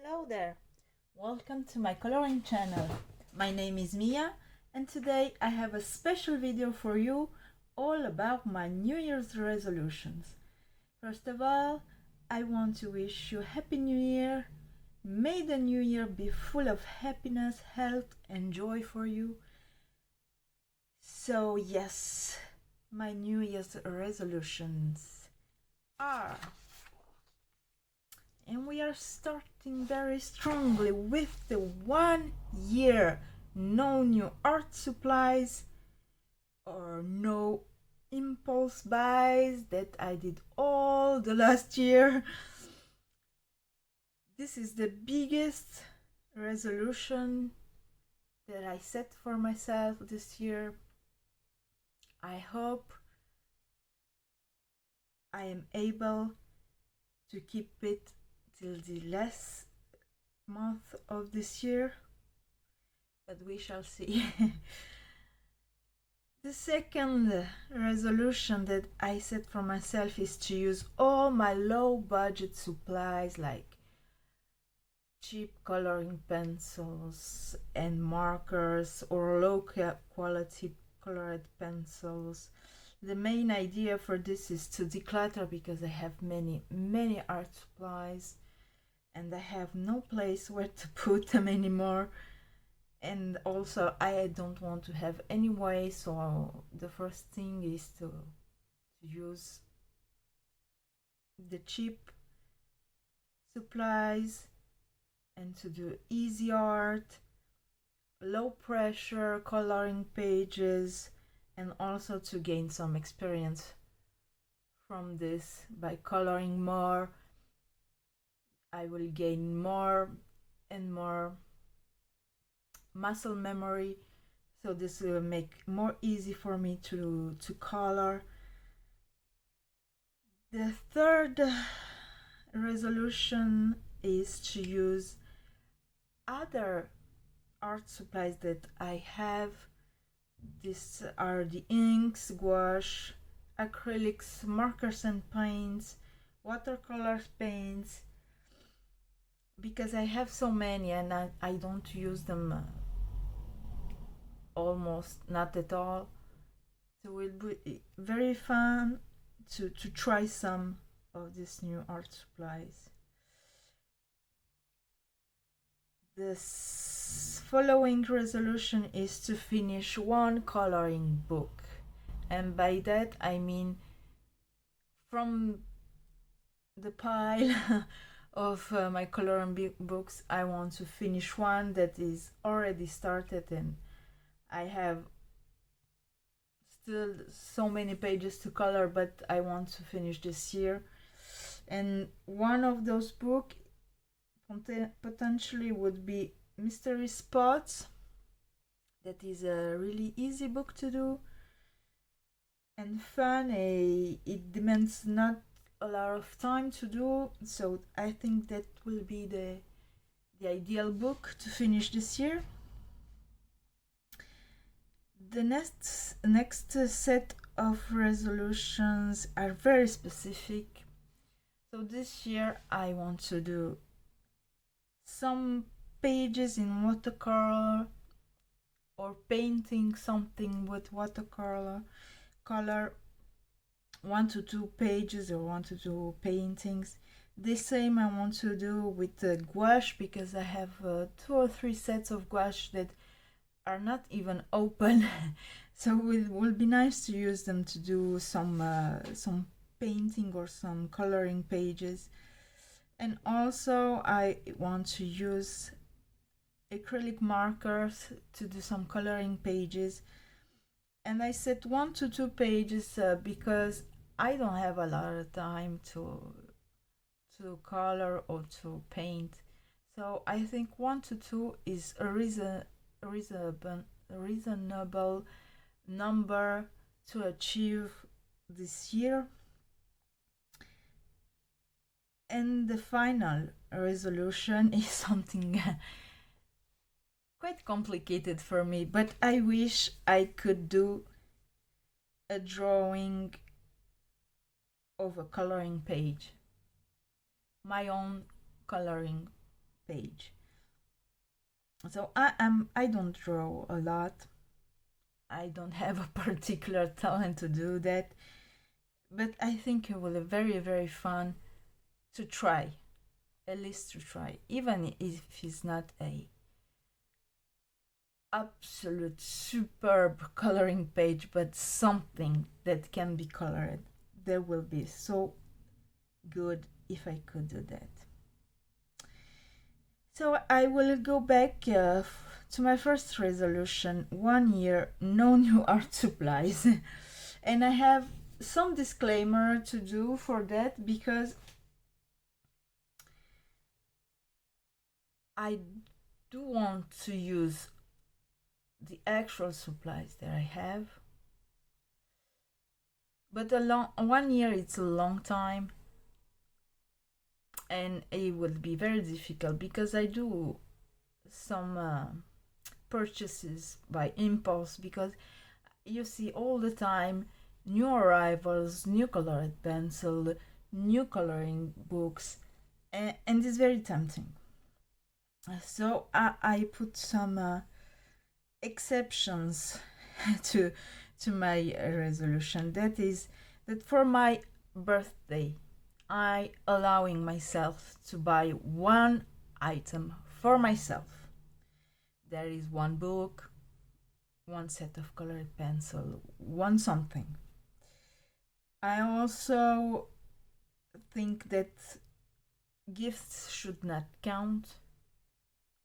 Hello there, welcome to my coloring channel. My name is Mia and today I have a special video for you all about my New Year's resolutions. First of all, I want to wish you Happy New Year. May the new year be full of happiness, health and joy for you. So yes, my New Year's resolutions are, and we are starting very strongly with the 1 year no new art supplies or no impulse buys that I did all the last year. This is the biggest resolution that I set for myself this year. I hope I am able to keep it till the last month of this year, but we shall see. The second resolution that I set for myself is to use all my low budget supplies like cheap coloring pencils and markers or low quality colored pencils. The main idea for this is to declutter because I have many art supplies and I have no place where to put them anymore, and also I don't want to have any waste. So the first thing is to use the cheap supplies and to do easy art, low pressure coloring pages, and also to gain some experience from this. By coloring more, I will gain more and more muscle memory, so this will make more easy for me to color. The third resolution is to use other art supplies that I have. These are the inks, gouache, acrylics, markers and paints, watercolor paints, because I have so many and I don't use them almost not at all. So it will be very fun to try some of these new art supplies. This following resolution is to finish one coloring book, and by that I mean from the pile of my coloring books I want to finish one that is already started and I have still so many pages to color, but I want to finish this year. And one of those books potentially would be Mystery Spots. That is a really easy book to do and fun. It demands not a lot of time to do, so I think that will be the ideal book to finish this year. The next set of resolutions are very specific. So this year I want to do some pages in watercolor or painting something with watercolor, 1 to 2 pages or 1 to 2 paintings. The same I want to do with the gouache, because I have 2 or 3 sets of gouache that are not even open. So it will be nice to use them to do some painting or some coloring pages. And also I want to use acrylic markers to do some coloring pages, and I set 1 to 2 pages because I don't have a lot of time to color or to paint. So I think 1 to 2 is a reasonable number to achieve this year. And the final resolution is something quite complicated for me, but I wish I could do a drawing of a coloring page, my own coloring page. So I don't draw a lot. I don't have a particular talent to do that, but I think it will be very, very fun to try, at least to try, even if it's not a absolute superb coloring page, but something that can be colored. That will be so good if I could do that. So I will go back to my first resolution: 1 year, no new art supplies. And I have some disclaimer to do for that, because I do want to use the actual supplies that I have, but 1 year, it's a long time, and it will be very difficult because I do some purchases by impulse, because you see all the time new arrivals, new colored pencil, new coloring books, and it's very tempting. So I put some exceptions to my resolution. That is that for my birthday, I allowing myself to buy one item for myself. There is one book, one set of colored pencil, one something. I also think that gifts should not count.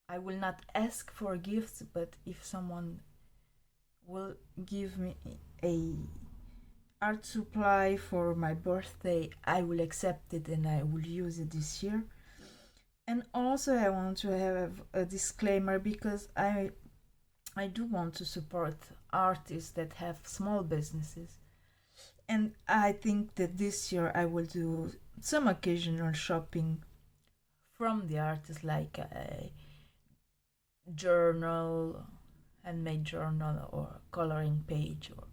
I will not ask for gifts, but if someone will give me a art supply for my birthday, I will accept it and I will use it this year. And also I want to have a disclaimer, because I do want to support artists that have small businesses. And I think that this year I will do some occasional shopping from the artists, like a journal, handmade journal, or coloring page, or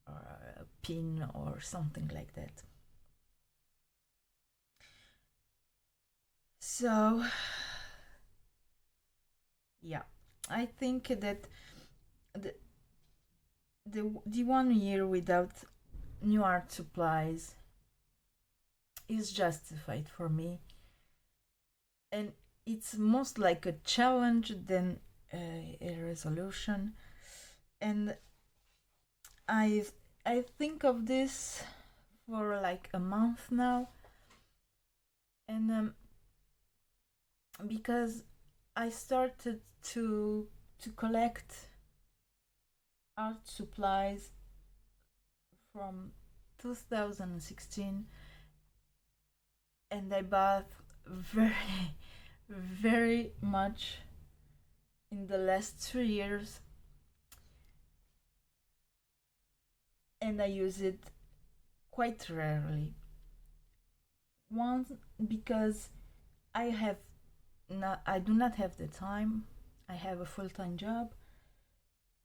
a pin, or something like that. So yeah, I think that the 1 year without new art supplies is justified for me, and it's most like a challenge than a resolution. And I think of this for like a month now, and because I started to collect art supplies from 2016, and I bought very, very much in the last 3 years, and I use it quite rarely. One, because I do not have the time. I have a full-time job,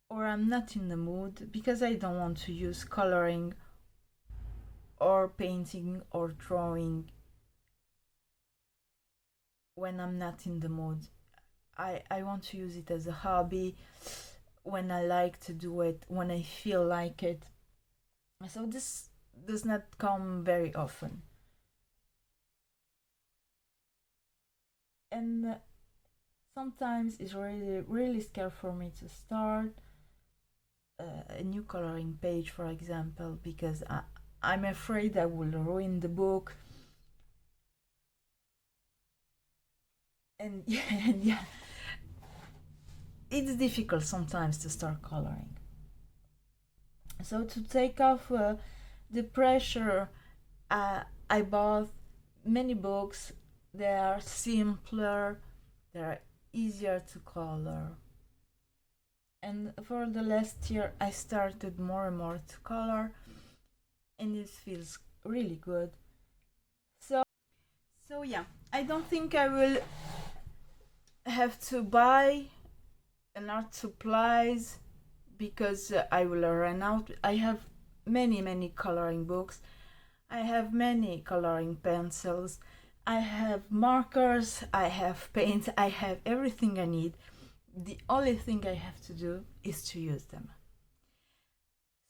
or I'm not in the mood, because I don't want to use coloring or painting or drawing when I'm not in the mood. I want to use it as a hobby, when I like to do it, when I feel like it. So this does not come very often. And sometimes it's really, really scary for me to start a new coloring page, for example, because I'm afraid I will ruin the book. And yeah, it's difficult sometimes to start coloring. So to take off the pressure, I bought many books. They are simpler, they are easier to color. And for the last year, I started more and more to color, and it feels really good. So yeah, I don't think I will have to buy an art supplies, because I will run out. I have many coloring books. I have many coloring pencils. I have markers, I have paints, I have everything I need. The only thing I have to do is to use them.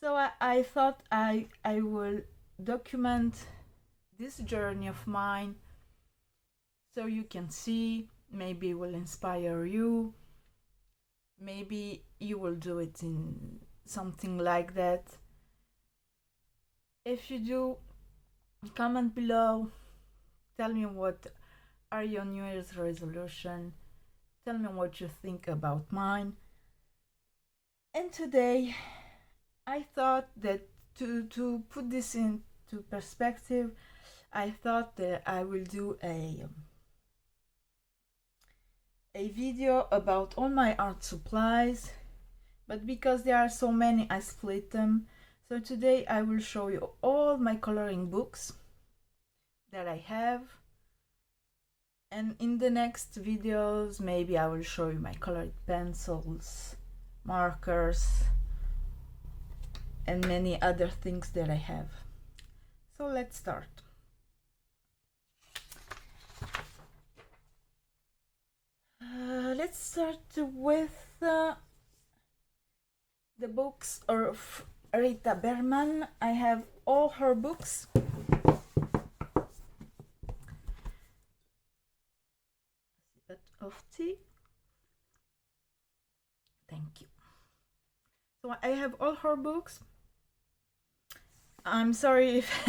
So I thought I will document this journey of mine so you can see, maybe it will inspire you, maybe you will do it in something like that. If you do, comment below, tell me what are your New Year's resolution, tell me what you think about mine. And today I thought that to put this into perspective, I thought that I will do a video about all my art supplies, but because there are so many, I split them. So today I will show you all my coloring books that I have, and in the next videos maybe I will show you my colored pencils, markers, and many other things that I have. So let's start. Let's start with the books of Rita Berman. I have all her books. A bit of tea. Thank you. So I have all her books. I'm sorry if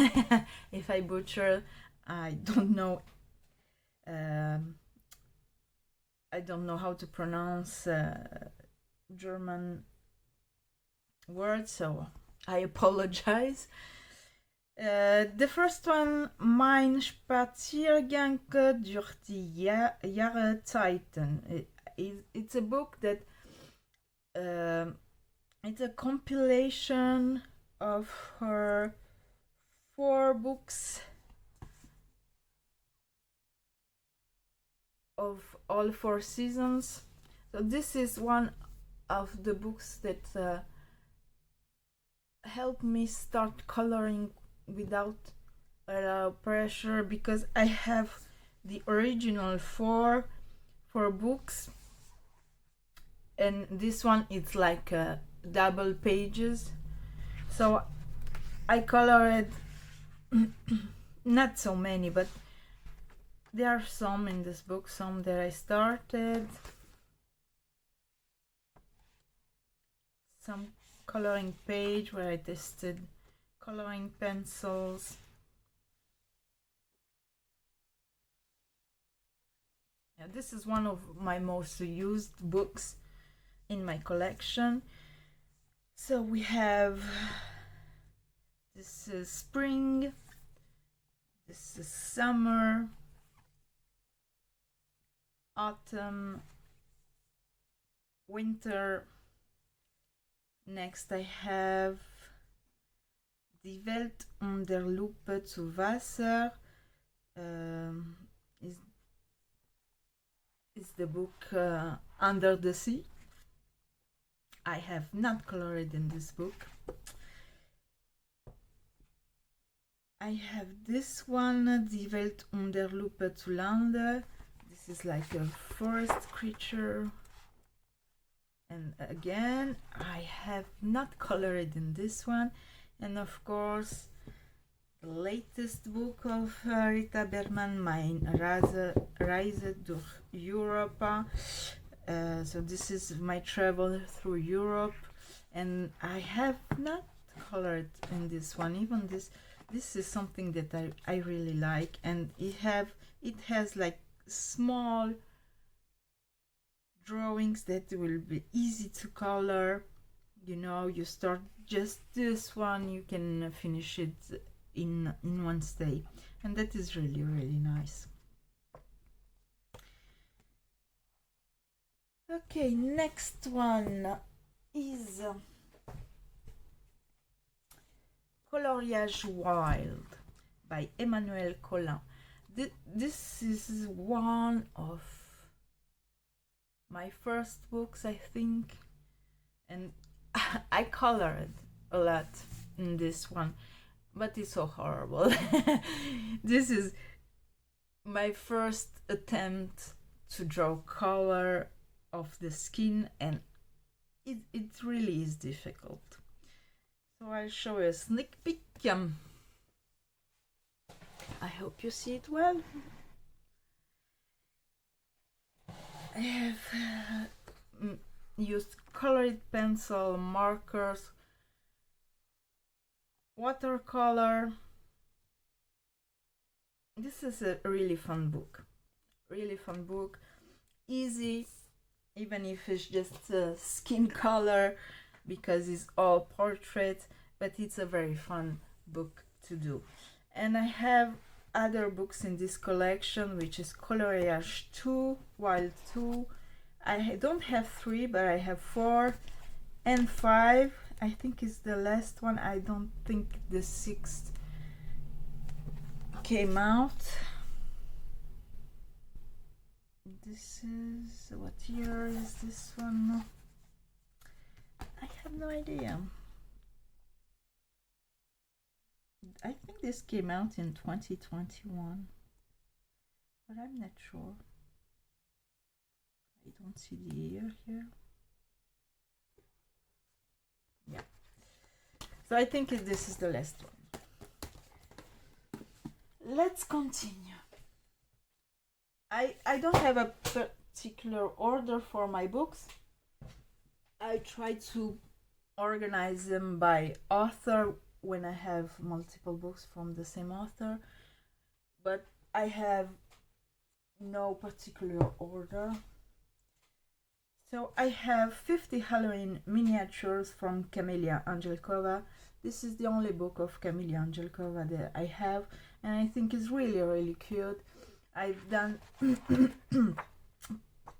if I butcher. I don't know. I don't know how to pronounce German words, so I apologize. The first one, Mein Spaziergang durch die Jahreszeiten. It's a book that it's a compilation of her 4 books of all 4 seasons. So this is one of the books that helped me start coloring without pressure, because I have the original 4 books, and this one it's like double pages. So I colored not so many, but there are some in this book, some that I started, some coloring page where I tested coloring pencils. Yeah, this is one of my most used books in my collection. So we have, this is spring, this is summer, autumn, winter. Next I have Die Welt unter Lupe zu Wasser. Is the book Under the Sea. I have not colored in this book. I have this one, Die Welt unter Lupe zu Lande. This is like a forest creature. And again, I have not colored in this one. And of course, the latest book of Rita Berman, Mein Reise durch Europa. So this is my travel through Europe, and I have not colored in this one. Even this is something that I really like, and it has like small drawings that will be easy to color. You know, you start just this one, you can finish it in one stay, and that is really, really nice. Okay, next one is Coloriage Wild by Emmanuel Collin. This is one of my first books, I think, and I colored a lot in this one, but it's so horrible. This is my first attempt to draw color of the skin, and it really is difficult. So I'll show you a sneak peek. I hope you see it well. I have used colored pencil, markers, watercolor. This is a really fun book. Really fun book. Easy, even if it's just skin color, because it's all portrait, but it's a very fun book to do. And I have other books in this collection, which is Coloriage 2, Wild 2. I don't have 3, but I have 4 and 5. I think it's the last one. I don't think the 6th came out. This is, what year is this one? I have no idea. I think this came out in 2021, but I'm not sure. I don't see the year here. Yeah. So I think this is the last one. Let's continue. I don't have a particular order for my books. I try to organize them by author when I have multiple books from the same author, but I have no particular order. So I have 50 Halloween miniatures from Camelia Angelkova. This is the only book of Camelia Angelkova that I have, and I think it's really, really cute. I've done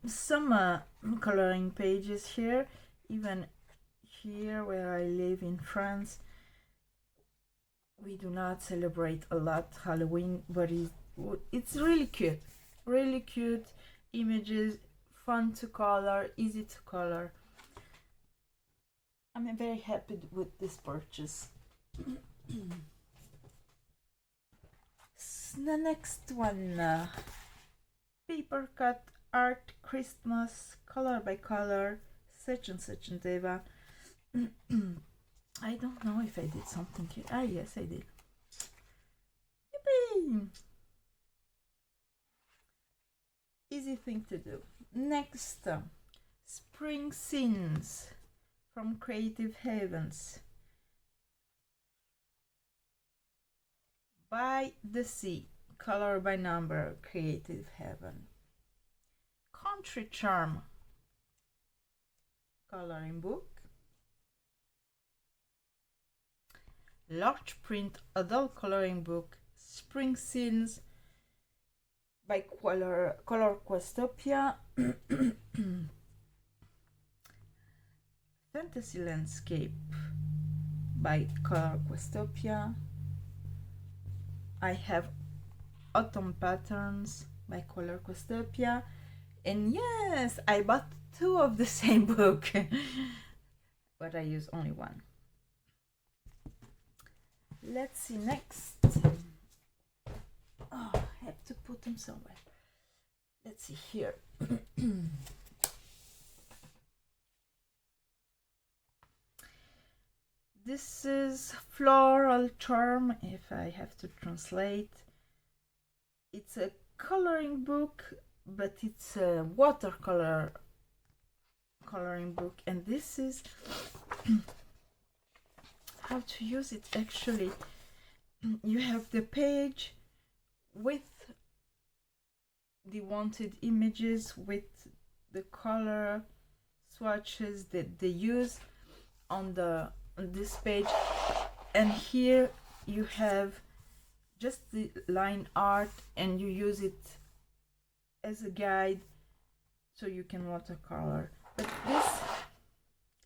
some coloring pages here, even here where I live in France. We do not celebrate a lot Halloween, but it's really cute. Really cute images, fun to color, easy to color. I'm very happy with this purchase. The next one, paper cut art Christmas, color by color, such and Deva. I don't know if I did something here. Ah, yes, I did. Yippee! Easy thing to do. Next, Spring Scenes from Creative Havens. By the Sea, color by number, Creative Haven. Country Charm, coloring book. Large print adult coloring book, Spring Scenes by Color Questopia. Fantasy Landscape by Color Questopia. I have Autumn Patterns by Color Questopia. And yes, I bought 2 of the same book, but I use only one. Let's see next. Oh, I have to put them somewhere. Let's see here. This is Floral Charm, if I have to translate. It's a coloring book, but it's a watercolor coloring book, and this is how to use it. Actually, you have the page with the wanted images, with the color swatches that they use on this page, and here you have just the line art, and you use it as a guide so you can watercolor. But this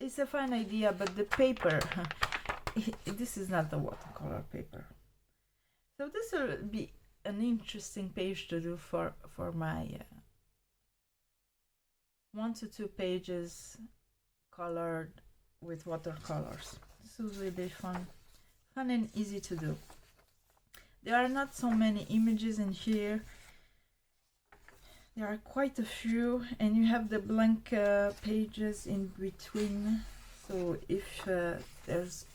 is a fine idea, but the paper this is not the watercolor paper. So this will be an interesting page to do for my 1 to 2 pages colored with watercolors. This is really fun and easy to do. There are not so many images in here, There are quite a few, and you have the blank pages in between, so if there's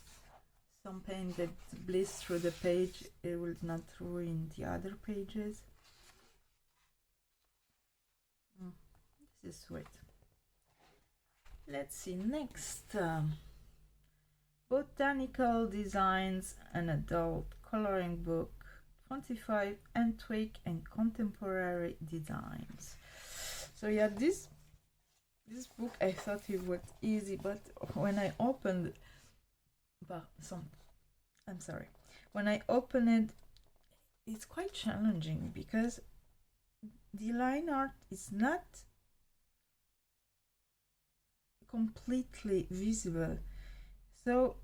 some paint that bleeds through the page, it will not ruin the other pages. This is sweet. Let's see, next. Botanical Designs, an adult coloring book, 25 antique and contemporary designs. So yeah, this book, I thought it was easy, but when I opened, when I opened it, it's quite challenging because the line art is not completely visible. So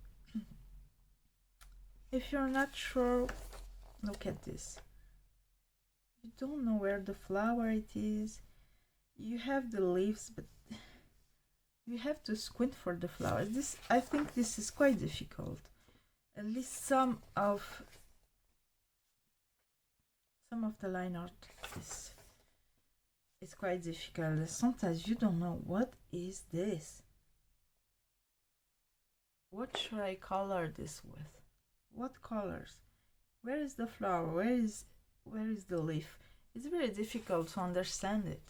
if you're not sure, look at this. You don't know where the flower it is. You have the leaves, but you have to squint for the flower. I think this is quite difficult. At least some of the line art is quite difficult. Sometimes you don't know what is this. What should I color this with? What colors? Where is the flower? Where is the leaf? It's very difficult to understand it.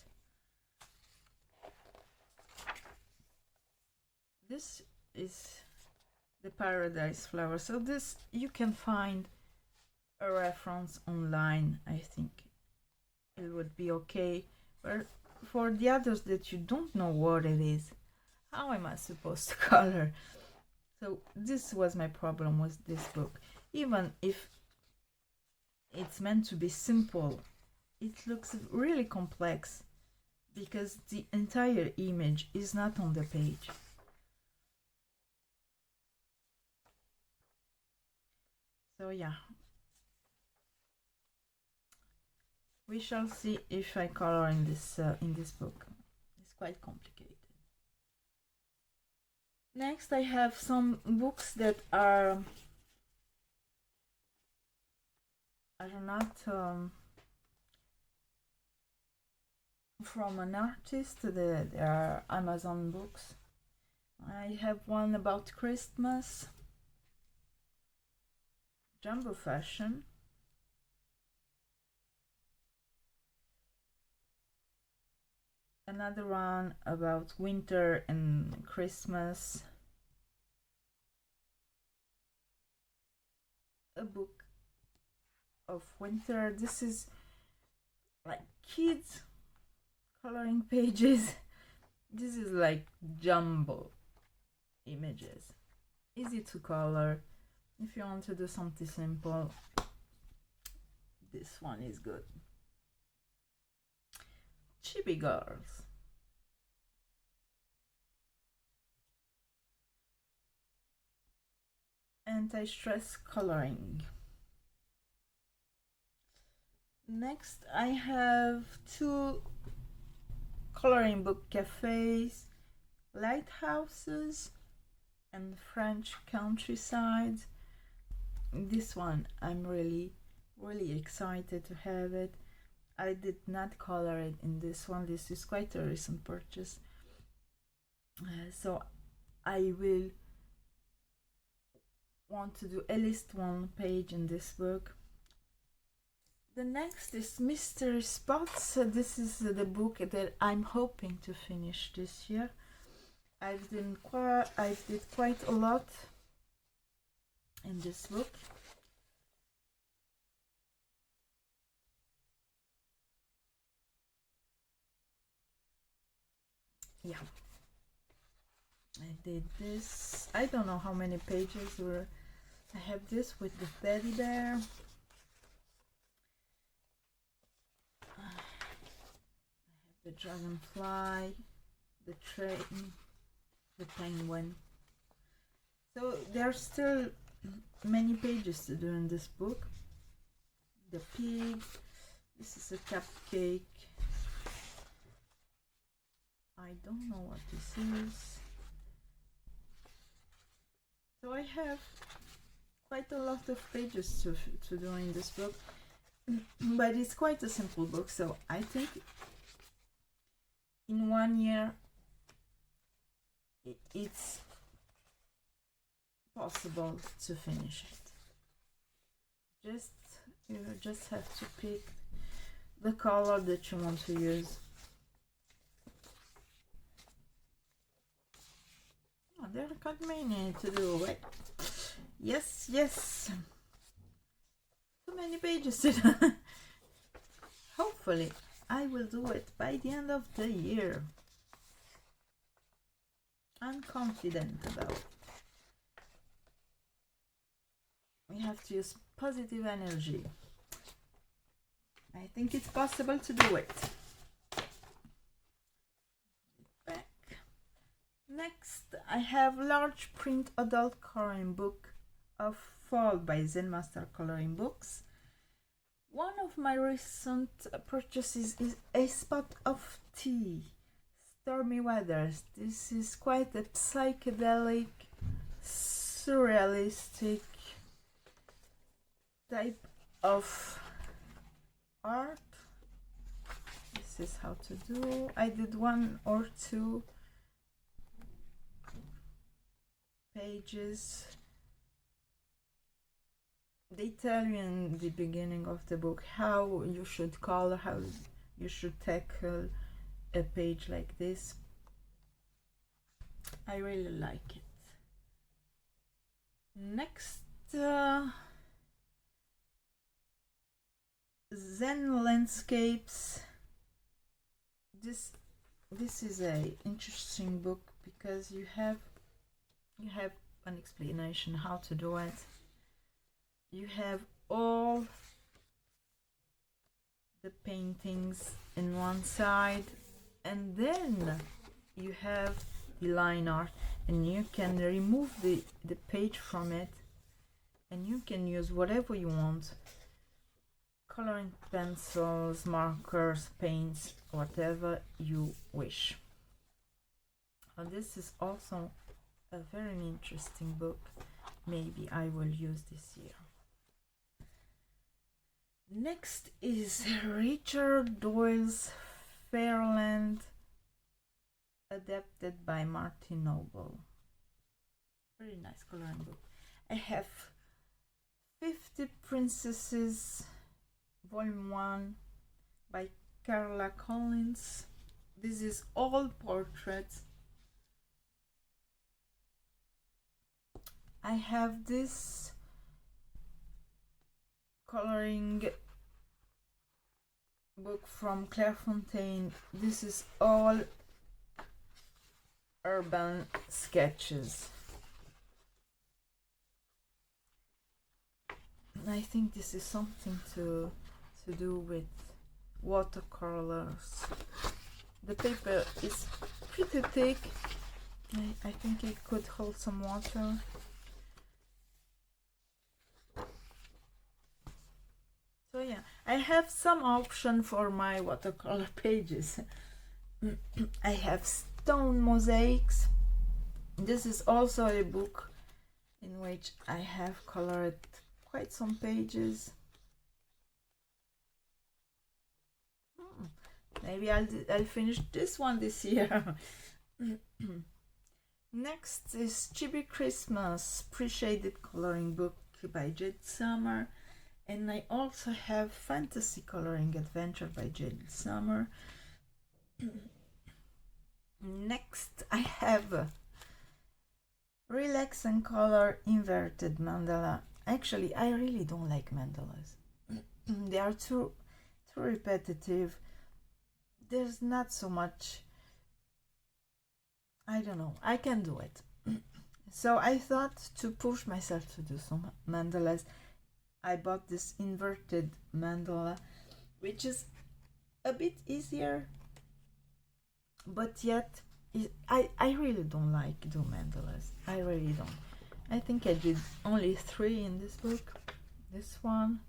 This is the paradise flower. So this, you can find a reference online. I think it would be okay. But for the others that you don't know what it is, how am I supposed to color? So this was my problem with this book. Even if it's meant to be simple, it looks really complex because the entire image is not on the page. So yeah, we shall see if I color in this book. It's quite complicated. Next, I have some books that are not from an artist. They are Amazon books. I have one about Christmas, Jumbo Fashion, another one about winter and Christmas, a book of winter. This is like kids coloring pages. This is like jumbo images, easy to color. If you want to do something simple, this one is good. Chibi Girls. Anti-stress coloring. Next, I have two coloring book cafes, lighthouses and French countryside. This one, I'm really excited to have it. I did not color it in this one. This is quite a recent purchase. So I will want to do at least one page in this book. The next is Mystery Spots. This is the book that I'm hoping to finish this year. I did quite a lot in this book. Yeah, I did this. I don't know how many pages were. I have this with the teddy bear. I have the dragonfly, the train, the penguin. So there are still many pages to do in this book. The pig. This is a cupcake. I don't know what this is. So I have quite a lot of pages to do in this book, but it's quite a simple book, so I think in 1 year it's possible to finish it. You just have to pick the color that you want to use. Oh, there got many to do. Wait. Yes, yes. Too many pages. Hopefully I will do it by the end of the year. I'm confident about it. We have to use positive energy. I think it's possible to do it. Back. Next, I have large print adult coloring book of Fall by Zen Coloring Books. One of my recent purchases is A Spot of Tea, Stormy Weathers. This is quite a psychedelic, surrealistic type of art. This is how to do. I did 1 or 2 pages. They tell you in the beginning of the book how you should color, how you should tackle a page like this. I really like it. Next, Zen Landscapes. This is a interesting book because you have an explanation how to do it. You have all the paintings in one side, and then you have the line art, and you can remove the page from it, and you can use whatever you want. Coloring pencils, markers, paints, whatever you wish. And this is also a very interesting book. Maybe I will use this year. Next is Richard Doyle's Fairyland, adapted by Martin Noble. Very nice coloring book. I have 50 Princesses, Volume 1 by Carla Collins. This is all portraits. I have this coloring book from Clairefontaine. This is all urban sketches. I think this is something to do with watercolors. The paper is pretty thick. I think it could hold some water. So yeah, I have some option for my watercolor pages. I have stone mosaics. This is also a book in which I have colored quite some pages. Maybe I'll finish this one this year. Next is Chibi Christmas pre-shaded coloring book by Jade Summer. And I also have Fantasy Coloring Adventure by Jade Summer. Next, I have Relax and Color Inverted Mandala. Actually, I really don't like mandalas. They are too repetitive. There's not so much. I don't know. I can do it. So I thought to push myself to do some mandalas. I bought this inverted mandala, which is a bit easier, but yet I really don't like do mandalas. I really don't. I think I did only 3 in this book. This one,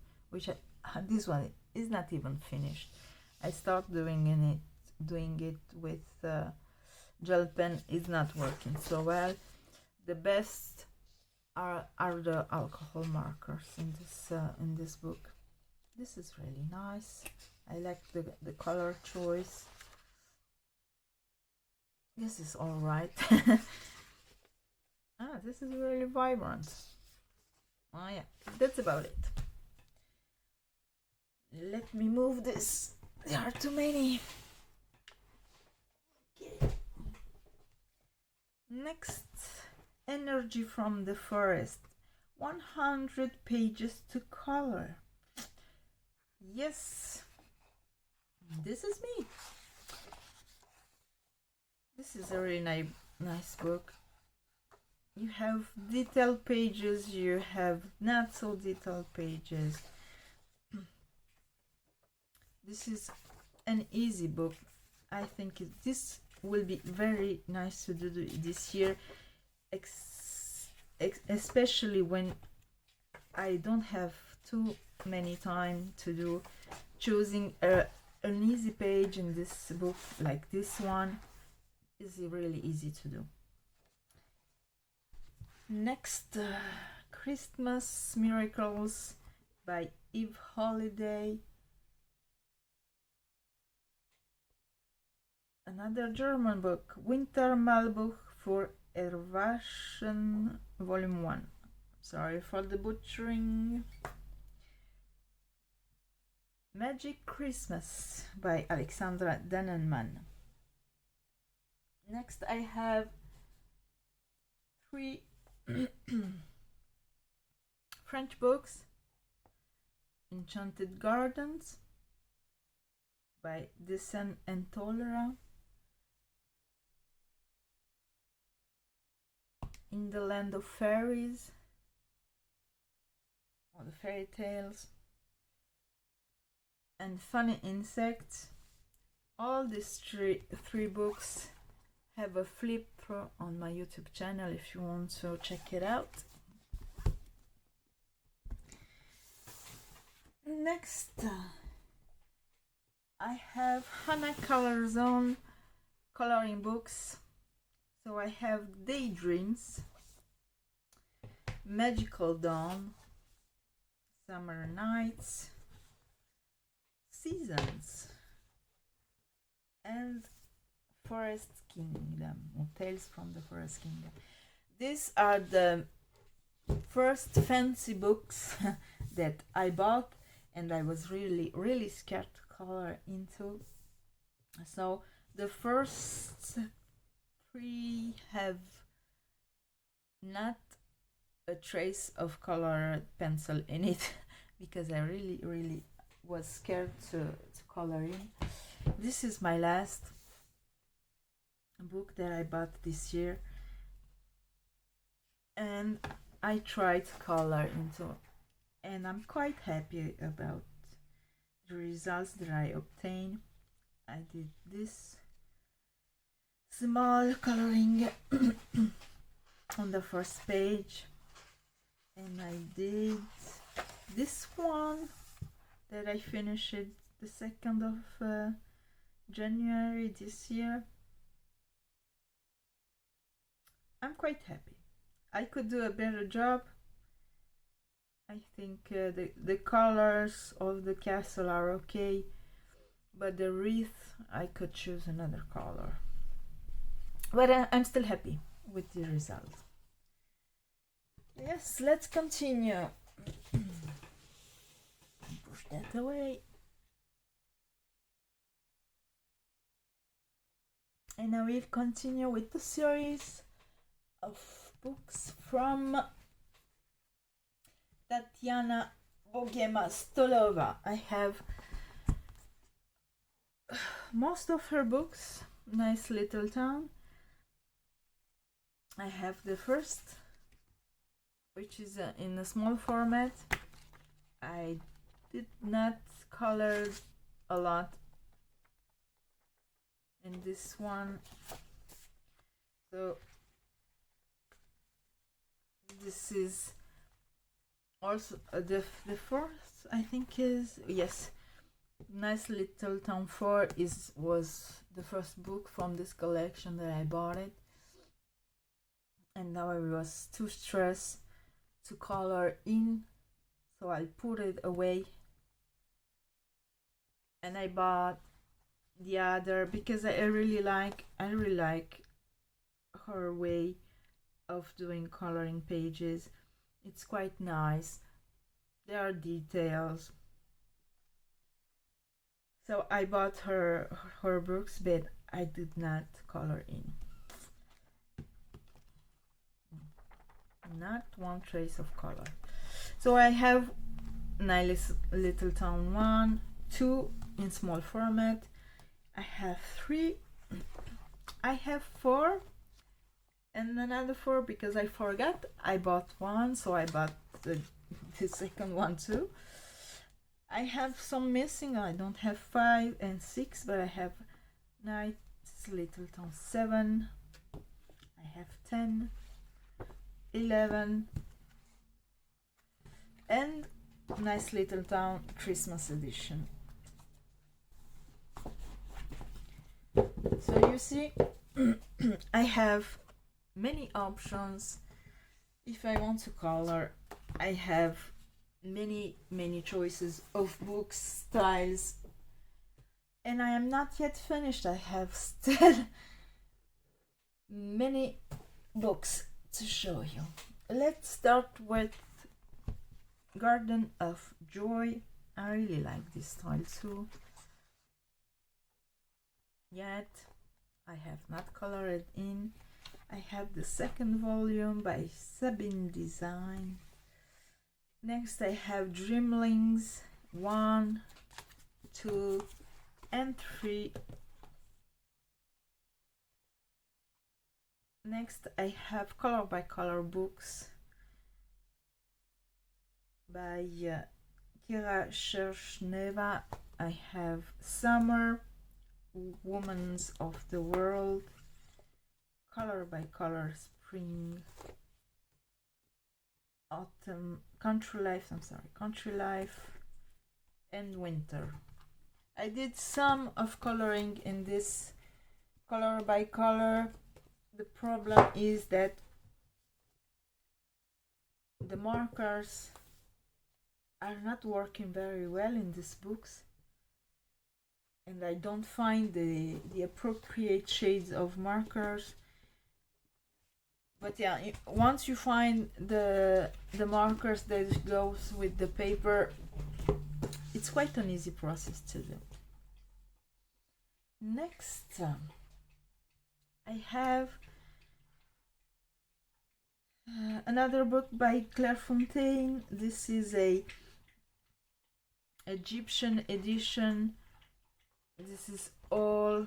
this one is not even finished. I started doing it with gel pen. Is not working so well. The best are the alcohol markers in this book. This is really nice. I like the color choice. This is all right. Ah, this is really vibrant. Oh yeah, that's about it. Let me move this. There are too many. Okay. Next, Energy from the Forest. 100 pages to color. Yes, this is me. This is a really nice book. You have detailed pages, you have not so detailed pages. This is an easy book. I think this will be very nice to do this year, especially when I don't have too many time to do. Choosing an easy page in this book like this one is really easy to do. Next, Christmas Miracles by Eve Holiday. Another German book, Winter Malbuch für Erwachsene, Volume 1. Sorry for the butchering. Magic Christmas by Alexandra Dannenmann. Next I have 3 French books. Enchanted Gardens by Zen Landscapes. In the Land of Fairies, or the fairy tales, and Funny Insects. All these three books have a flip through on my YouTube channel if you want to check it out. Next, I have Hannah Color Zone coloring books. So I have Daydreams, Magical Dawn, Summer Nights, Seasons, and Forest Kingdom, or Tales from the Forest Kingdom. These are the first fancy books that I bought, and I was really scared to color into. So the first 3 have not a trace of colored pencil in it because I really was scared to color in. This is my last book that I bought this year, and I tried to color into, and I'm quite happy about the results that I obtained. I did this small coloring on the first page, and I did this one that I finished the 2nd of January this year. I'm quite happy. I could do a better job. I think the colors of the castle are okay, but the wreath I could choose another color. But I'm still happy with the result. Yes, let's continue. Push that away. And I will continue with the series of books from Tatiana Bogema-Stolova. I have most of her books. Nice Little Town. I have the first, which is in a small format. I did not color a lot in this one, so this is also the fourth, I think, is, yes, Nice Little Town 4 was the first book from this collection that I bought it, and now I was too stressed to color in, so I put it away, and I bought the other because I really like her way of doing coloring pages. It's quite nice. There are details. So I bought her books, but I did not color in. Not one trace of color. So I have Nice Little Town 1, 2 in small format. I have 3. I have 4 and another 4 because I forgot I bought one, so I bought the second one too. I have some missing. I don't have 5 and 6, but I have Nice Little Town 7. I have 10, 11, and Nice Little Town Christmas edition. So you see, I have many options. If I want to color, I have many choices of books, styles, and I am not yet finished. I have still many books to show you. Let's start with Garden of Joy. I really like this style too. Yet I have not colored in. I have the second volume by Sabine Design. Next I have Dreamlings 1, 2, and 3. Next I have color by color books by Kira Shershneva. I have Summer, Women's of the World, color by color Spring, Autumn, Country Life, and Winter. I did some of coloring in this color by color. The problem is that the markers are not working very well in these books, and I don't find the appropriate shades of markers. But yeah, once you find the markers that goes with the paper, it's quite an easy process to do. Next, I have another book by Claire Fontaine. This is a Egyptian edition. This is all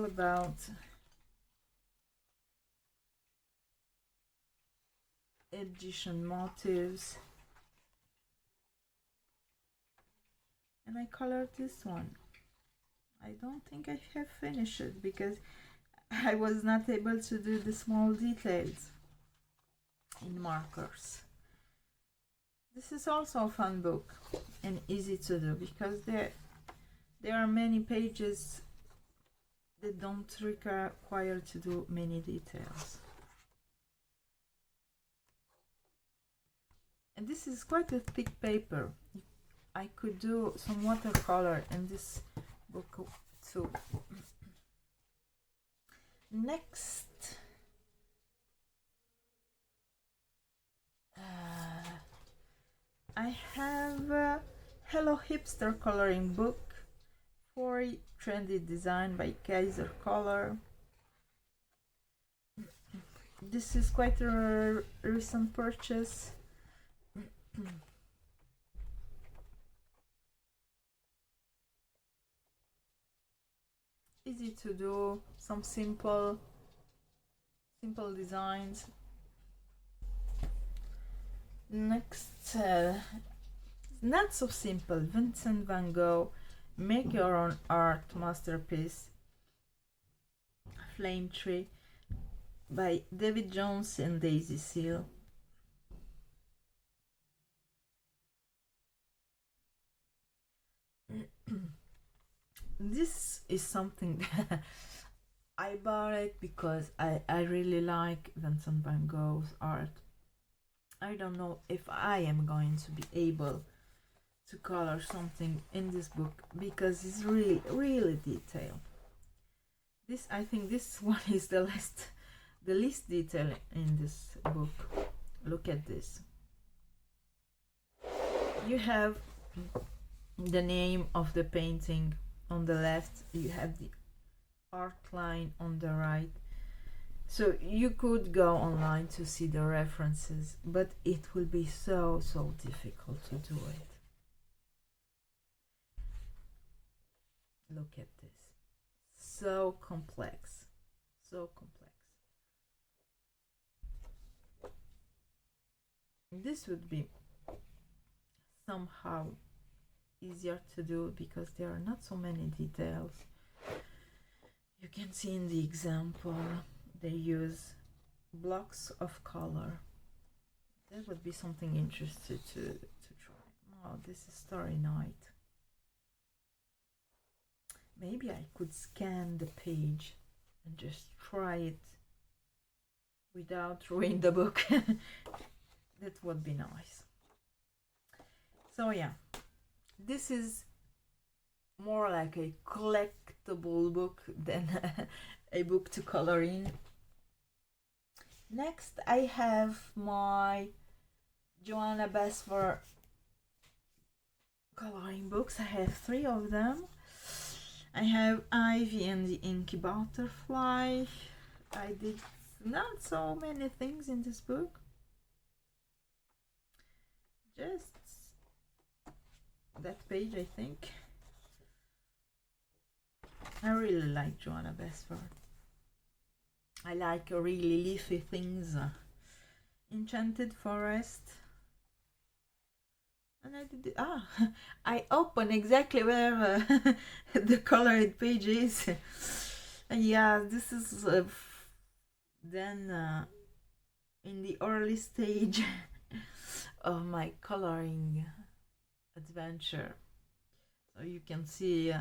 about Egyptian motifs, and I colored this one. I don't think I have finished it because I was not able to do the small details in markers. This is also a fun book and easy to do because there are many pages that don't require to do many details. And this is quite a thick paper. I could do some watercolor in this book too. Next, I have a Hello Hipster coloring book for Trendy Design by Kaiser Color. This is quite a recent purchase. Easy to do, some simple designs. Next, not so simple, Vincent van Gogh, Make Your Own Art Masterpiece, Flame Tree by David Jones and Daisy Seal. This is something that I bought it because I really like Vincent van Gogh's art. I don't know if I am going to be able to color something in this book because it's really detailed. This, I think this one is the least detail in this book. Look at this. You have the name of the painting on the left, you have the art line on the right. So you could go online to see the references, but it will be so difficult to do it. Look at this. So complex. So complex. This would be somehow easier to do because there are not so many details. You can see in the example they use blocks of color. That would be something interesting to try. Oh, this is Starry Night. Maybe I could scan the page and just try it without reading the book. That would be nice. So yeah, this is more like a collectible book than a book to color in. Next I have my Joanna Basford coloring books. I have 3 of them. I have Ivy and the Inky Butterfly. I did not so many things in this book. Just that page, I think. I really like Joanna Basford. I like really leafy things. Enchanted Forest. And I did it. I open exactly where the colored page is. Yeah, this is then in the early stage of my coloring adventure. So you can see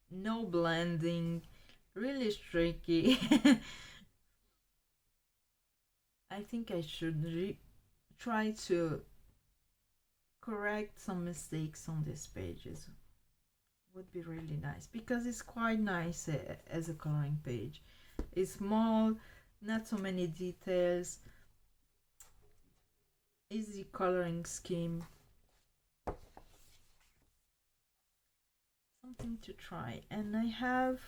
no blending, really streaky. I think I should try to correct some mistakes on these pages. Would be really nice because it's quite nice as a coloring page. It's small, not so many details, easy coloring scheme. Something to try. And I have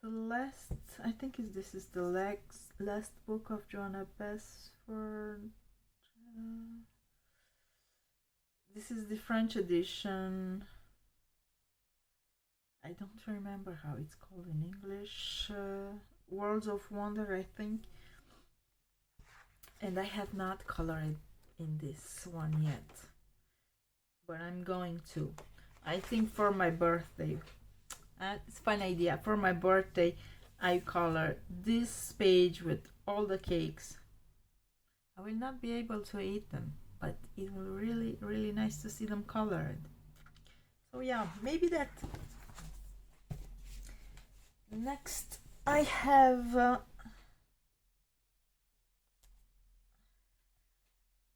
the last, I think this is the last book of Joanna Basford. This is the French edition. I don't remember how it's called in English. Worlds of Wonder, I think. And I have not colored in this one yet, but I'm going to. I think for my birthday, it's a fun idea. For my birthday, I color this page with all the cakes. I will not be able to eat them, but it will really nice to see them colored. So yeah, maybe that. Next I have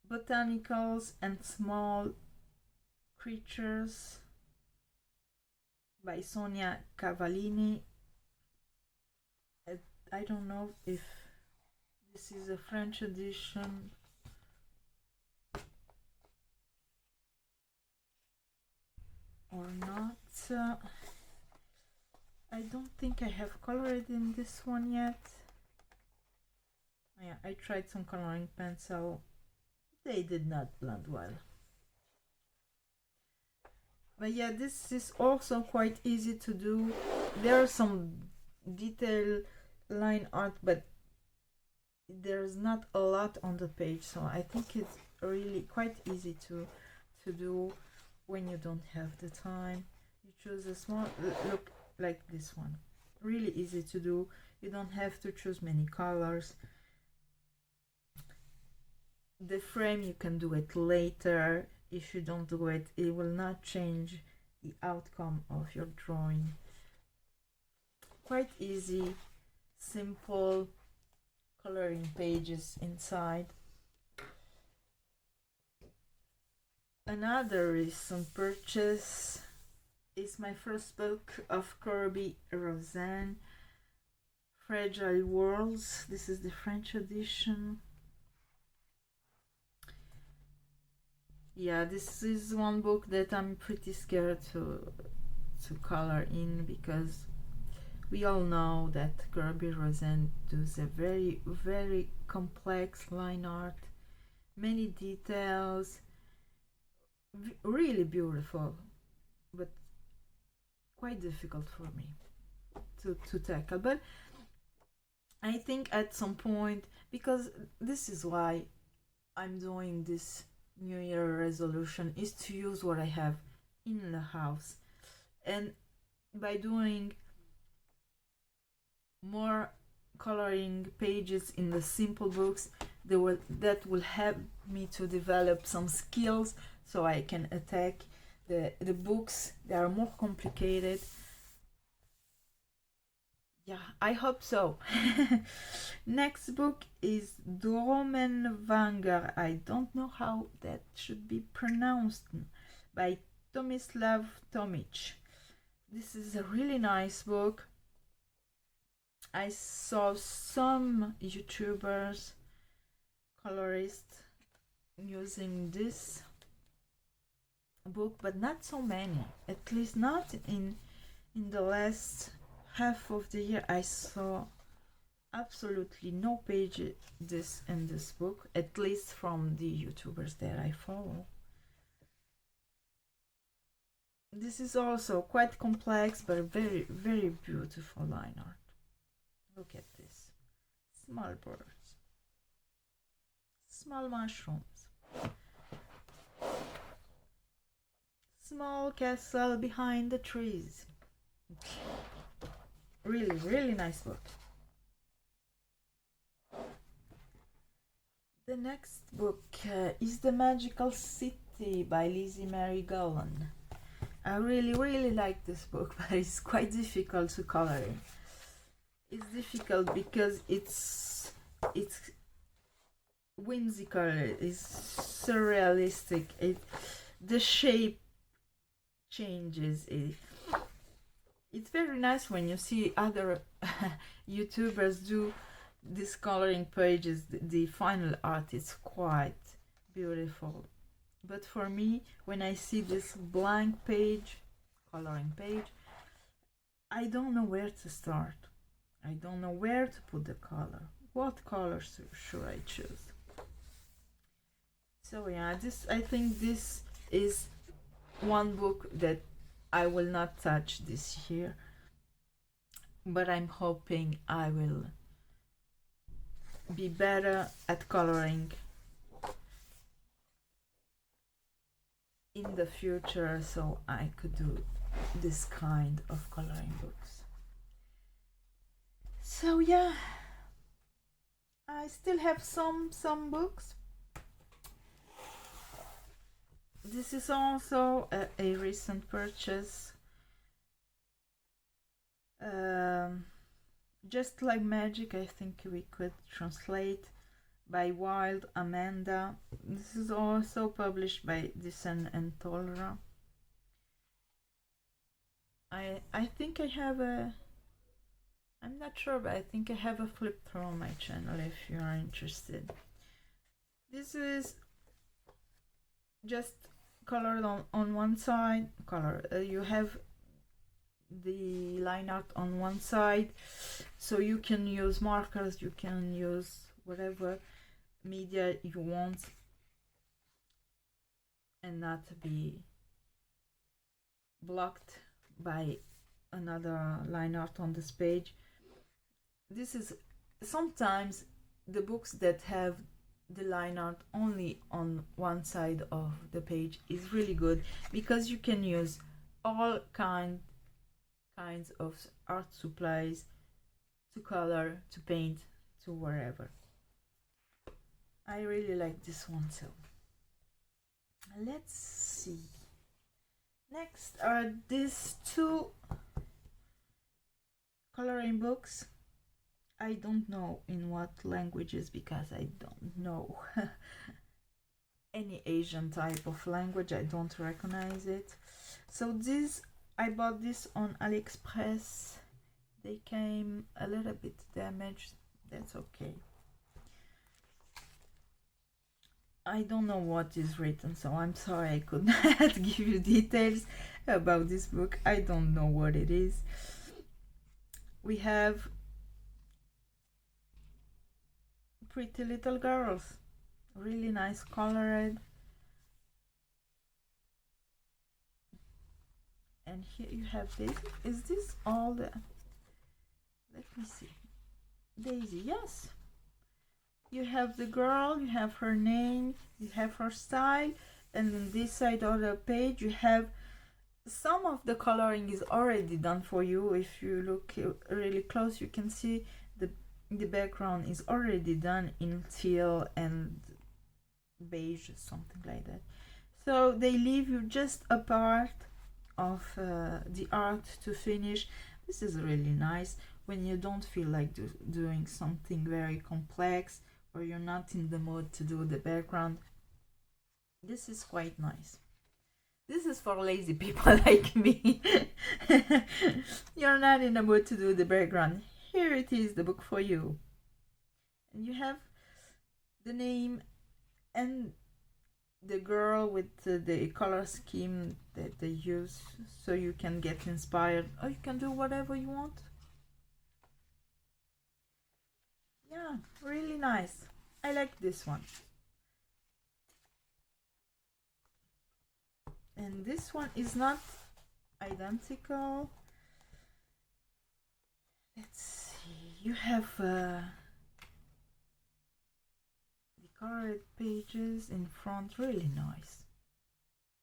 Botanicals and Small Creatures by Sonia Cavallini. I don't know if this is a French edition or not. I don't think I have colored in this one yet. Yeah, I tried some coloring pencil. They did not blend well. But yeah, this is also quite easy to do. There are some detail line art, but there's not a lot on the page, so I think it's really quite easy to do when you don't have the time. You choose a small look like this one. Really easy to do. You don't have to choose many colors. The frame, you can do it later. If you don't do it, it will not change the outcome of your drawing. Quite easy, simple coloring pages inside. Another recent purchase is my first book of Kirby Roseanne, Fragile Worlds. This is the French edition. Yeah, this is one book that I'm pretty scared to color in, because we all know that Kirby Roseanne does a very, very complex line art, many details, really beautiful, but quite difficult for me to tackle. But I think at some point, because this is why I'm doing this New Year resolution, is to use what I have in the house, and by doing more coloring pages in the simple books, that will help me to develop some skills, so I can attack the books that are more complicated. Yeah, I hope so. Next book is Dromenvanger. I don't know how that should be pronounced, by Tomislav Tomic. This is a really nice book. I saw some YouTubers, colorists, using this book, but not so many. At least not in the last half of the year. I saw absolutely no pages in this book, at least from the YouTubers that I follow. This is also quite complex, but very, very beautiful line art. Look at this. Small birds, small mushrooms, small castle behind the trees. Really, really nice book. The next book is The Magical City by Lizzie Mary Gowan. I really, really like this book, but it's quite difficult to color in. It's difficult because it's whimsical, it's surrealistic. The shape changes. It's very nice when you see other YouTubers do these coloring pages. The final art is quite beautiful. But for me, when I see this blank page, coloring page, I don't know where to start. I don't know where to put the color. What colors should I choose? So yeah, I think this is one book that I will not touch this year, but I'm hoping I will be better at coloring in the future, so I could do this kind of coloring books. So yeah, I still have some books. This is also a recent purchase. Just Like Magic, I think we could translate, by Wild Amanda. This is also published by Zen and Tolra. I think I have I'm not sure, but I think I have a flip through on my channel if you are interested. This is just colored on one side. You have the line art on one side, so you can use markers, you can use whatever media you want and not be blocked by another line art on this page. This is sometimes the books that have the line art only on one side of the page is really good, because you can use all kinds of art supplies to color, to paint, to wherever. I really like this one. So let's see. Next are these two coloring books. I don't know in what languages, because I don't know any Asian type of language. I don't recognize it. So this, I bought this on AliExpress. They came a little bit damaged. That's okay. I don't know what is written, so I'm sorry I could not give you details about this book. I don't know what it is. We have Pretty Little Girls. Really nice colored. And here you have Daisy. Is this all the... Let me see. Daisy, yes. You have the girl, you have her name, you have her style, and on this side of the page you have some of the coloring is already done for you. If you look really close, you can see the background is already done in teal and beige, something like that. So they leave you just a part of the art to finish. This is really nice when you don't feel like doing something very complex, or you're not in the mood to do the background. This is quite nice. This is for lazy people like me. You're not in the mood to do the background. Here it is, the book for you. And you have the name and the girl with the color scheme that they use, so you can get inspired, or you can do whatever you want. Yeah, really nice. I like this one. And this one is not identical. Let's see. You have the colored pages in front. Really nice.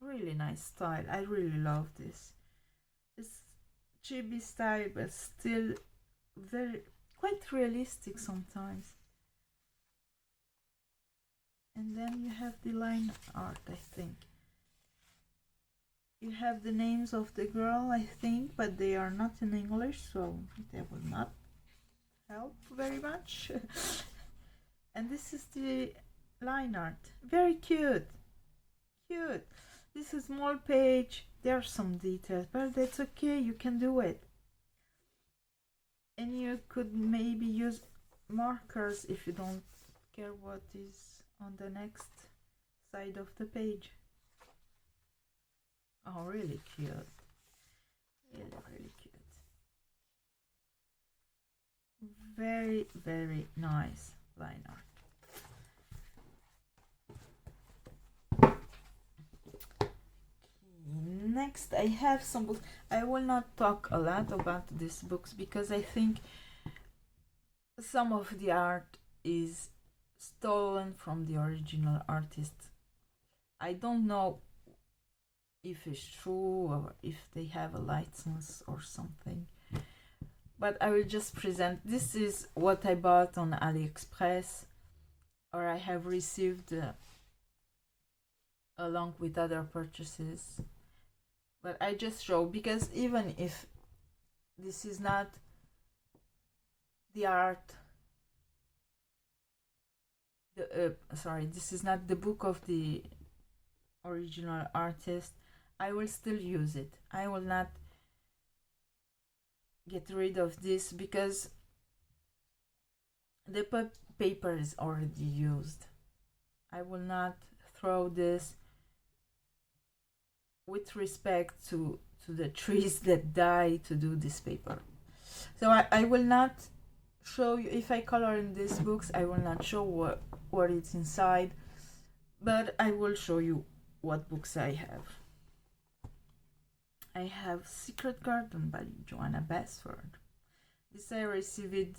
Really nice style. I really love this. It's chibi style, but still quite realistic sometimes. And then you have the line art, I think. You have the names of the girl, I think, but they are not in English, so they will not help very much. And this is the line art. Very cute. Cute. This is a small page. There are some details, but that's okay. You can do it. And you could maybe use markers if you don't care what is on the next side of the page. Oh, really cute. Really, really cute. Very, very nice line art. Next, I have some books. I will not talk a lot about these books because I think some of the art is stolen from the original artist. I don't know if it's true or if they have a license or something, but I will just present. This is what I bought on AliExpress, or I have received along with other purchases. But I just show, because even if this is not the art, this is not the book of the original artist, I will still use it. I will not get rid of this because the paper is already used. I will not throw this, with respect to the trees that die to do this paper. So I will not show you, if I color in these books, I will not show what is inside, but I will show you what books I have. I have Secret Garden by Joanna Basford. This I received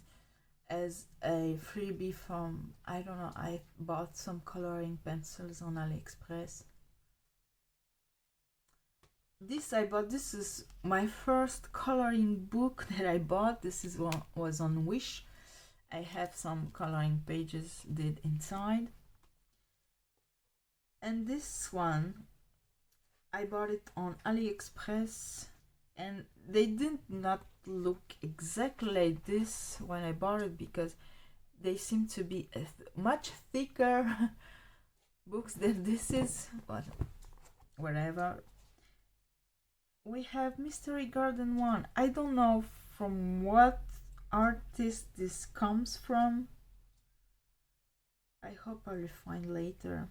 as a freebie from, I don't know, I bought some coloring pencils on AliExpress. This I bought. This is my first coloring book that I bought. This is was on Wish. I have some coloring pages did inside. And this one, I bought it on AliExpress, and they did not look exactly like this when I bought it because they seem to be much thicker books, then this is, but whatever. We have Mystery Garden 1. I don't know from what artist this comes from. I hope I will find later.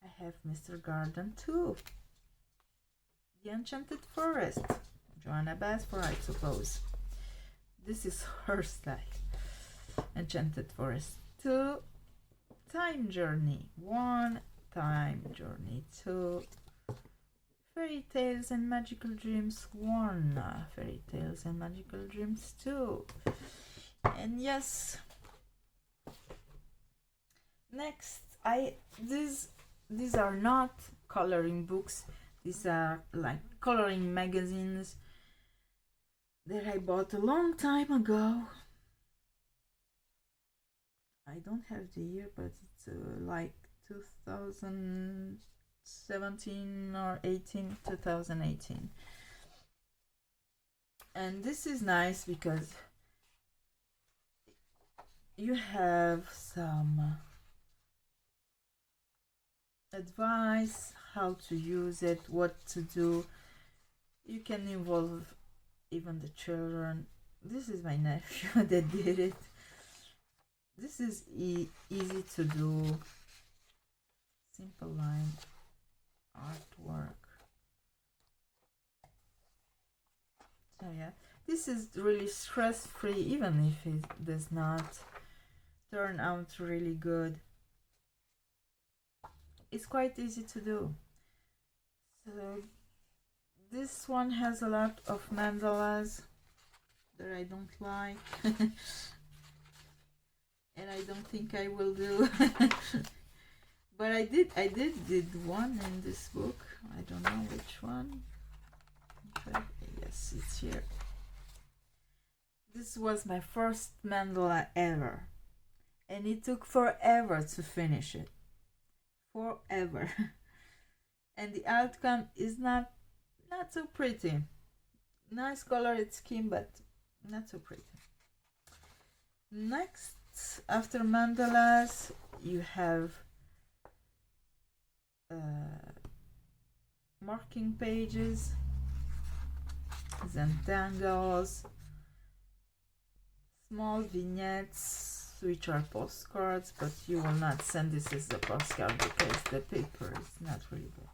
I have Mr. Garden 2. The Enchanted Forest. Joanna Basford, I suppose. This is her style. Enchanted Forest 2. Time Journey 1. Time Journey 2. Fairy Tales and Magical Dreams 1. Fairy Tales and Magical Dreams 2. And yes, next, these are not coloring books. These are like coloring magazines that I bought a long time ago. I don't have the year, but it's like 2017 or 18, 2018. And this is nice because you have some advice, how to use it, what to do. You can involve even the children. This is my nephew that did it. This is easy to do. Simple line artwork. So yeah, this is really stress-free, even if it does not turn out really good. It's quite easy to do. So this one has a lot of mandalas that I don't like. And I don't think I will do. But I did one in this book. I don't know which one. Yes, it's here. This was my first mandala ever. And it took forever to finish it. Forever. And the outcome is not so pretty. Nice colored scheme, but not so pretty. Next, after mandalas, you have marking pages, Zen Tangles, small vignettes, which are postcards, but you will not send this as a postcard because the paper is not really good.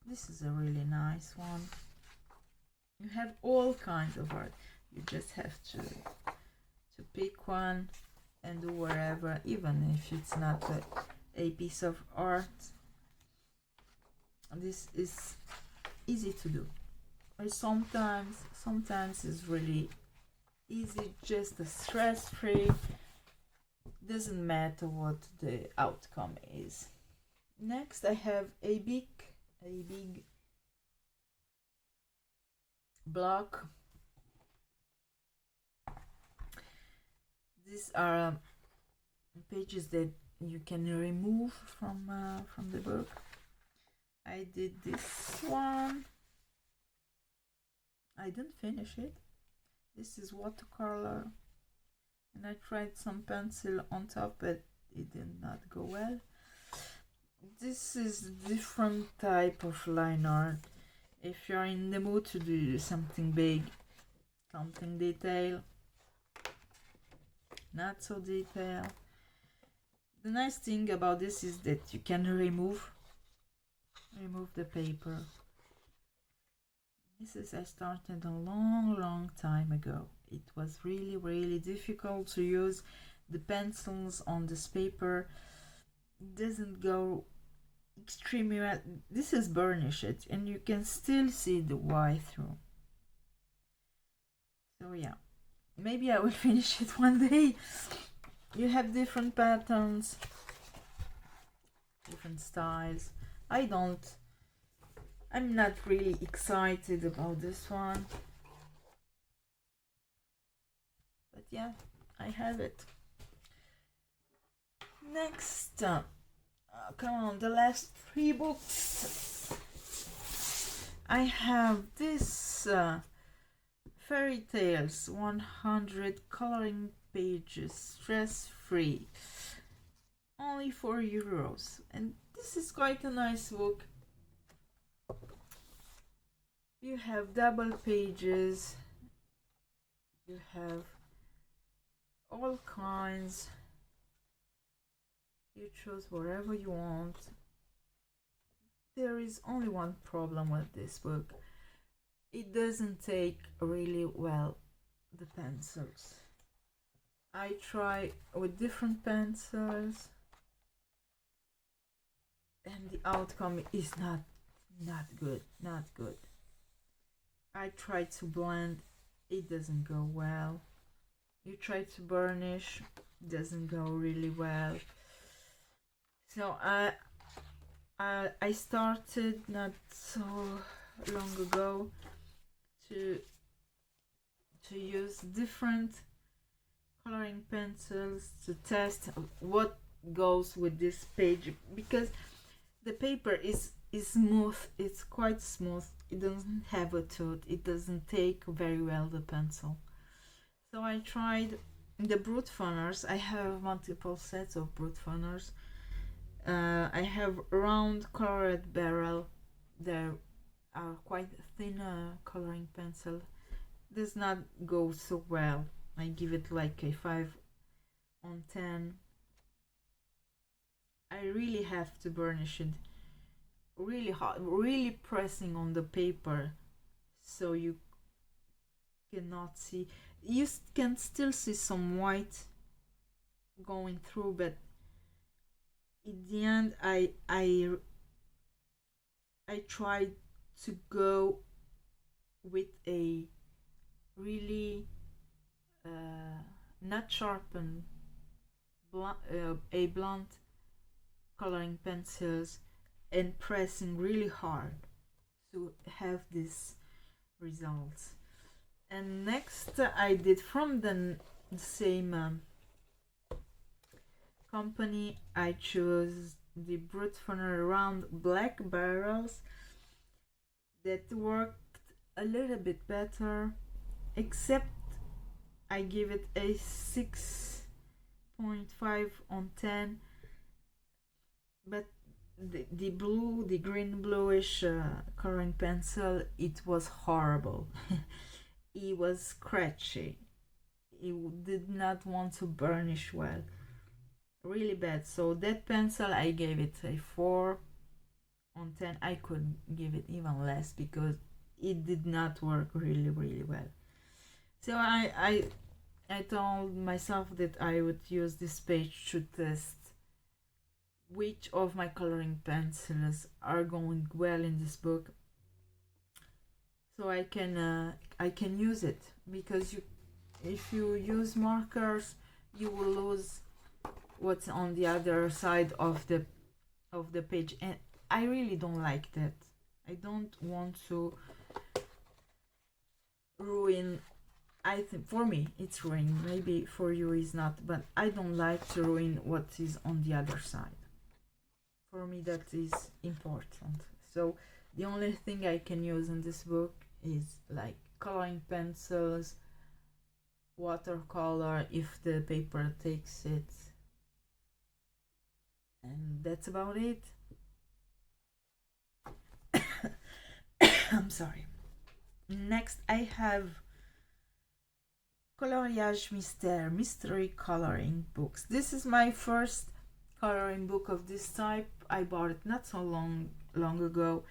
This is a really nice one. You have all kinds of art. You just have to pick one and do whatever, even if it's not a piece of art. This is easy to do. Or sometimes it's really easy, just a stress-free. Doesn't matter what the outcome is. Next, I have a big block. These are pages that you can remove from the book. I did this one. I didn't finish it. This is watercolor, and I tried some pencil on top, but it did not go well. This is different type of line art. If you're in the mood to do something big, something detailed, not so detailed. The nice thing about this is that you can remove the paper. This is, I started a long time ago. It was really difficult to use the pencils on this paper. It doesn't go extremely well. This is burnished and you can still see the white through. So yeah, maybe I will finish it one day. You have different patterns, different styles. I'm not really excited about this one, but yeah, I have it. Next, come on, the last 3 books. I have this Fairy Tales 100 coloring pages, stress-free. only 4 euros, and this is quite a nice book. You have double pages, you have all kinds, you choose whatever you want. There is only one problem with this book: it doesn't take really well the pencils. I try with different pencils and the outcome is not good. I try to blend, it doesn't go well. You try to burnish, doesn't go really well. So I started not so long ago to use different coloring pencils to test what goes with this page, because the paper is smooth, it's quite smooth, it doesn't have a tooth, it doesn't take very well the pencil. So I tried the brute funners. I have multiple sets of brute funners. I have round colored barrel. There are quite thin coloring pencil. Does not go so well. I give it like a 5/10. I really have to burnish it really hard, really pressing on the paper, so you cannot see. You can still see some white going through, but in the end I tried to go with a really not sharpened a blunt coloring pencils and pressing really hard to have this results. And next I did from the same company, I chose the brute funner round black barrels that worked a little bit better, except I give it a 6.5/10, but the green bluish coloring pencil, it was horrible. It was scratchy, it did not want to burnish well, really bad. So that pencil I gave it a 4/10. I could give it even less because it did not work really well. So I told myself that I would use this page to test which of my coloring pencils are going well in this book, so I can use it, because if you use markers, you will lose what's on the other side of the page, and I really don't like that. I don't want to ruin. I think for me it's ruining, maybe for you is not, but I don't like to ruin what is on the other side. For me that is important. So the only thing I can use in this book is like coloring pencils, watercolor if the paper takes it, and that's about it. I'm sorry. Next I have Coloriage mystery coloring books. This is my first coloring book of this type. I bought it not so long ago.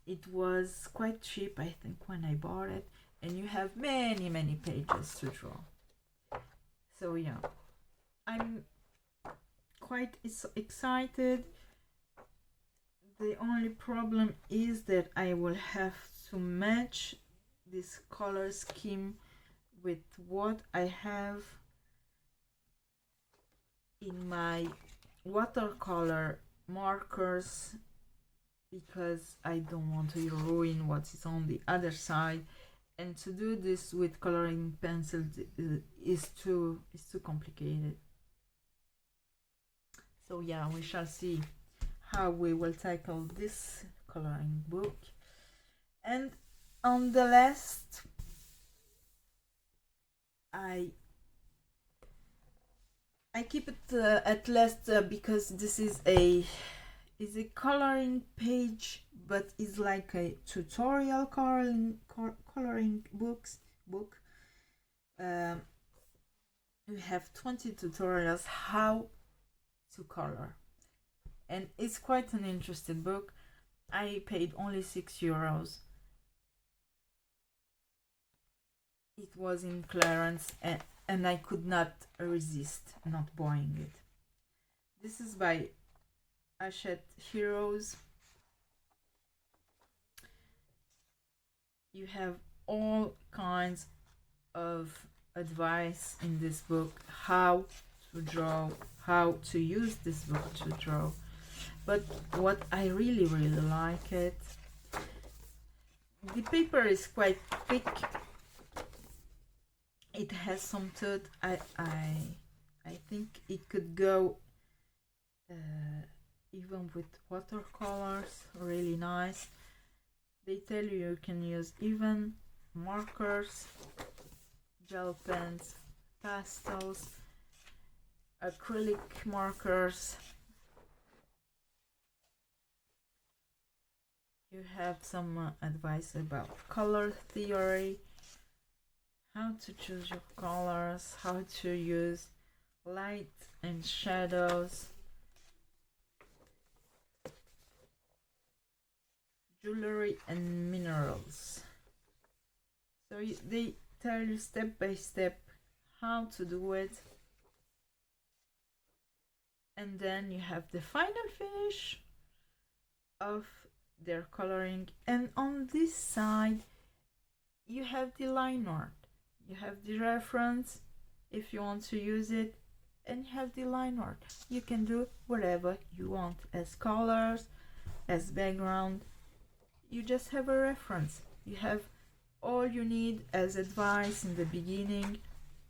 It was quite cheap, I think, when I bought it, and you have many pages to draw. So yeah, I'm quite excited. The only problem is that I will have to match this color scheme with what I have in my watercolor markers, because I don't want to ruin what is on the other side, and to do this with coloring pencils is too complicated. So yeah, we shall see how we will tackle this coloring book. And on the last, I I keep it at last because this is a coloring page, but it's like a tutorial coloring book. We have 20 tutorials how to color, and it's quite an interesting book. I paid only €6. It was in clearance, and I could not resist not buying it. This is by Hachette Heroes. You have all kinds of advice in this book, how to draw, how to use this book to draw. But what I really like it, the paper is quite thick. It has some tooth. I think it could go even with watercolors, really nice. They tell you can use even markers, gel pens, pastels, acrylic markers. You have some advice about color theory, how to choose your colors, how to use light and shadows, jewelry and minerals. So they tell you step by step how to do it, and then you have the final finish of their coloring. And on this side you have the line art, you have the reference if you want to use it, and you have the line art. You can do whatever you want as colors, as background. You just have a reference. You have all you need as advice in the beginning,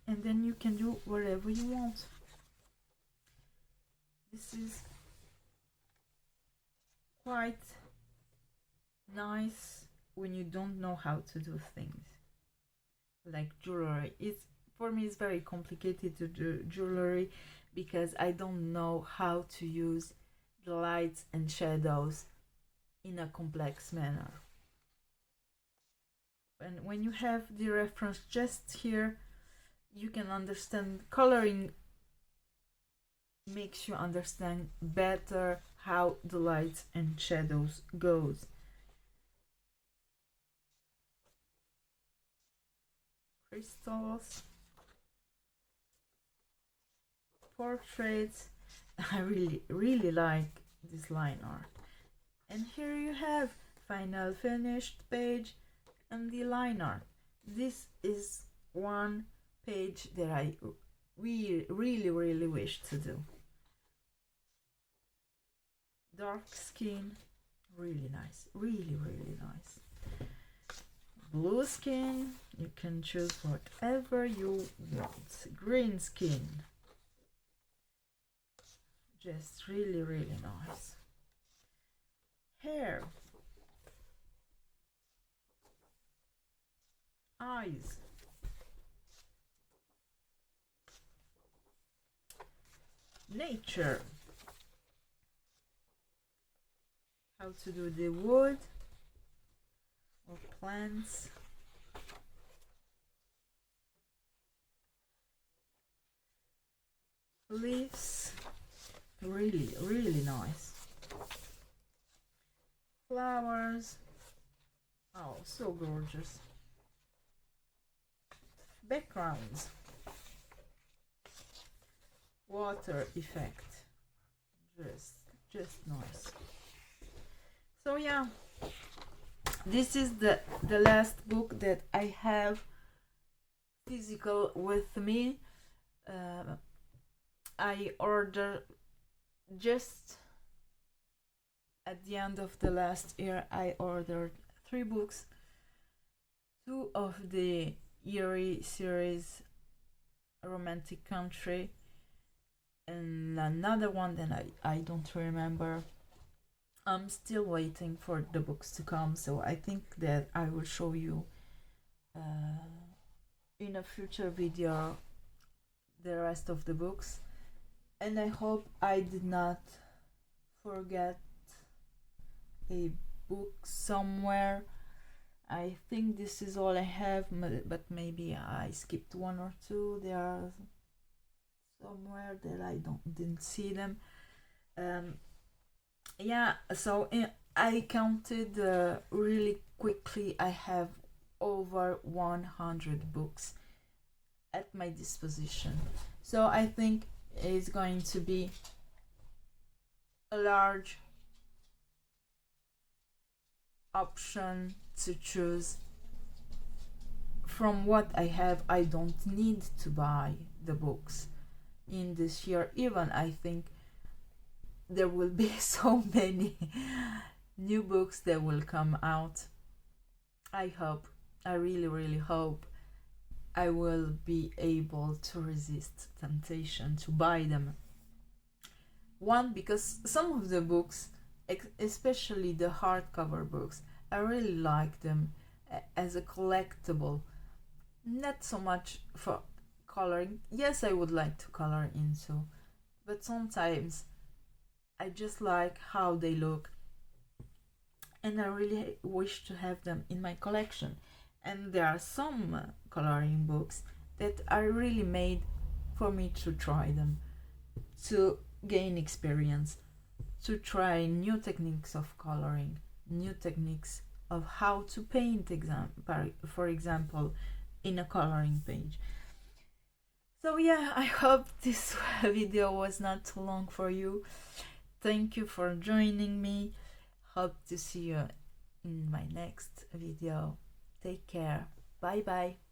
and then you can do whatever you want. This is quite nice when you don't know how to do things like jewelry. For me it's very complicated to do jewelry because I don't know how to use the lights and shadows in a complex manner. And when you have the reference just here, you can understand. Coloring makes you understand better how the lights and shadows goes. Crystals, portraits. I really like this line art. And here you have final finished page and the line art. This is one page that I really wish to do. Dark skin, really nice, really nice. Blue skin, you can choose whatever you want. Green skin, just really nice. Hair, eyes, nature, how to do the wood or plants, leaves, really nice. Flowers, oh, so gorgeous. Backgrounds, water effect, just nice. So yeah, this is the last book that I have physical with me. I ordered just at the end of the last year. I ordered 3 books, 2 of the Eerie series, Romantic Country, and another one that I don't remember. I'm still waiting for the books to come, so I think that I will show you in a future video the rest of the books. And I hope I did not forget a book somewhere. I think this is all I have, but maybe I skipped one or two. They are somewhere that I didn't see them. Yeah, so I counted really quickly. I have over 100 books at my disposition, so I think it's going to be a large option to choose from what I have. I don't need to buy the books in this year. Even I think there will be so many new books that will come out. I hope, I really hope I will be able to resist temptation to buy them. One, because some of the books, especially the hardcover books, I really like them as a collectible, not so much for coloring. Yes, I would like to color into, but sometimes I just like how they look, and I really wish to have them in my collection. And there are some coloring books that are really made for me to try them, to gain experience, to try new techniques of coloring, new techniques of how to paint, for example, in a coloring page. So yeah, I hope this video was not too long for you. Thank you for joining me. Hope to see you in my next video. Take care. Bye bye.